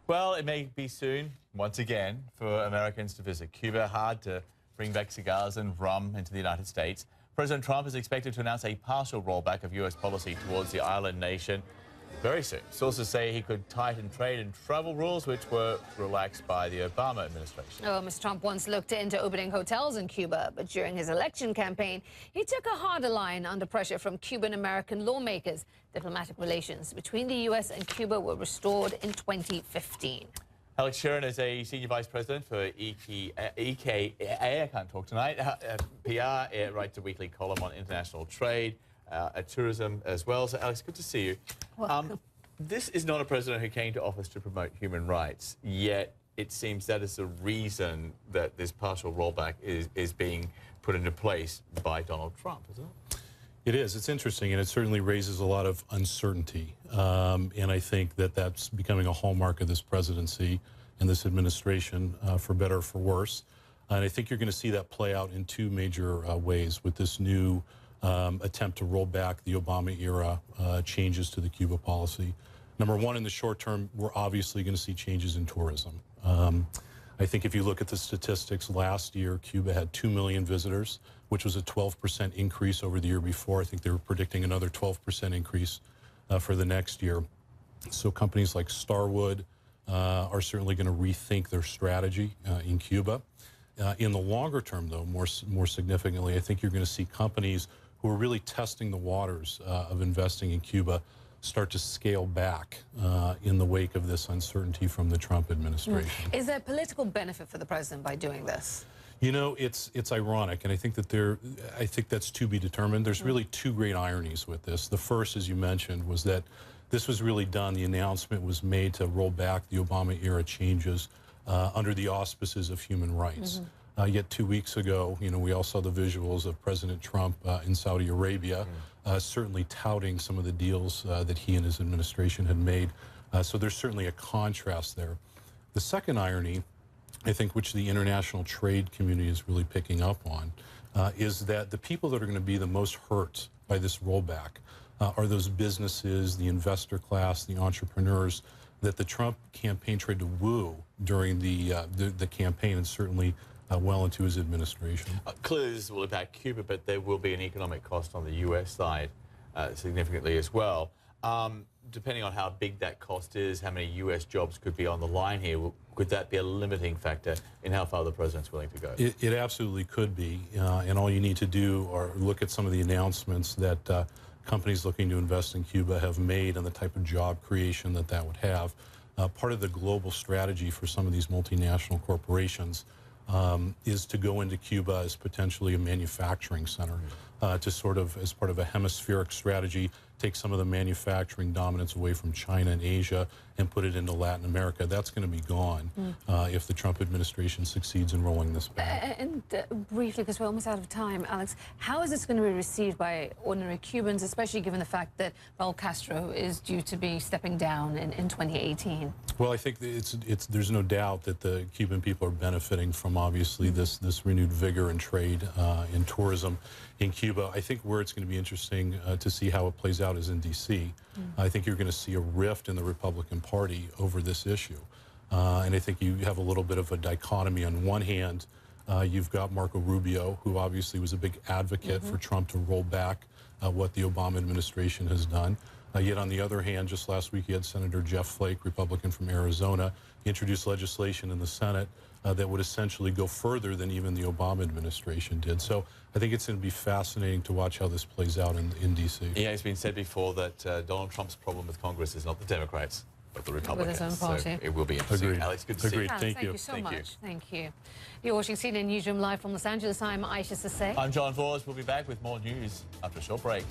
Well, it may be soon, once again, for Americans to visit Cuba. Hard to bring back cigars and rum into the United States. President Trump is expected to announce a partial rollback of U.S. policy towards the island nation very soon. Sources say he could tighten trade and travel rules, which were relaxed by the Obama administration. Oh, Mr. Trump once looked into opening hotels in Cuba, but during his election campaign, he took a harder line under pressure from Cuban-American lawmakers. Diplomatic relations between the U.S. and Cuba were restored in 2015. Alex Cherin is a senior vice president for EKA, I can't talk tonight, PR, writes a weekly column on international trade, tourism as well. So, Alex, good to see you. This is not a president who came to office to promote human rights, yet it seems that is the reason that this partial rollback is being put into place by Donald Trump, isn't it? It is. It's interesting, and it certainly raises a lot of uncertainty. And I think that that's becoming a hallmark of this presidency and this administration, for better or for worse. And I think you're going to see that play out in two major ways with this new attempt to roll back the Obama-era changes to the Cuba policy. Number one, in the short term, we're obviously going to see changes in tourism. I think if you look at the statistics, last year, Cuba had 2 million visitors, which was a 12% increase over the year before. I think they were predicting another 12% increase for the next year. So companies like Starwood are certainly going to rethink their strategy in Cuba. In the longer term, though, more significantly, I think you're going to see companies who are really testing the waters of investing in Cuba start to scale back in the wake of this uncertainty from the Trump administration. Is there political benefit for the president by doing this? You know, it's ironic, and I think that that's to be determined. There's really two great ironies with this. The first, as you mentioned, was that this was really done. The announcement was made to roll back the Obama-era changes under the auspices of human rights. Yet 2 weeks ago, you know, we all saw the visuals of President Trump in Saudi Arabia, certainly touting some of the deals that he and his administration had made. So there's certainly a contrast there. The second irony, I think, which the international trade community is really picking up on, is that the people that are going to be the most hurt by this rollback are those businesses, the investor class, the entrepreneurs that the Trump campaign tried to woo during the campaign, and certainly well into his administration. Clearly this will impact Cuba, but there will be an economic cost on the U.S. side significantly as well. Depending on how big that cost is, how many U.S. jobs could be on the line here, could that be a limiting factor in how far the president's willing to go? It absolutely could be, and all you need to do are look at some of the announcements that companies looking to invest in Cuba have made and the type of job creation that would have. Part of the global strategy for some of these multinational corporations is to go into Cuba as potentially a manufacturing center, to sort of, as part of a hemispheric strategy, take some of the manufacturing dominance away from China and Asia and put it into Latin America. That's going to be gone if the Trump administration succeeds in rolling this back. And briefly, because we're almost out of time, Alex, how is this going to be received by ordinary Cubans, especially given the fact that Raul Castro is due to be stepping down in 2018? Well, I think there's no doubt that the Cuban people are benefiting from, obviously, this renewed vigor in trade and tourism in Cuba. I think where it's going to be interesting to see how it plays out is in D.C. I think you're going to see a rift in the Republican Party over this issue. And I think you have a little bit of a dichotomy. On one hand, you've got Marco Rubio, who obviously was a big advocate for Trump to roll back what the Obama administration has done. Yet on the other hand, just last week you had Senator Jeff Flake, Republican from Arizona, introduce legislation in the Senate that would essentially go further than even the Obama administration did. So I think it's going to be fascinating to watch how this plays out in D.C. Yeah, it's been said before that Donald Trump's problem with Congress is not the Democrats, but the Republicans. With his own party. So it will be interesting. Agreed. Alex, good to see you. Alex, thank you so much. Thank you. You're watching CNN Newsroom live from Los Angeles. I'm Aisha Sasay. I'm John Forrest. We'll be back with more news after a short break.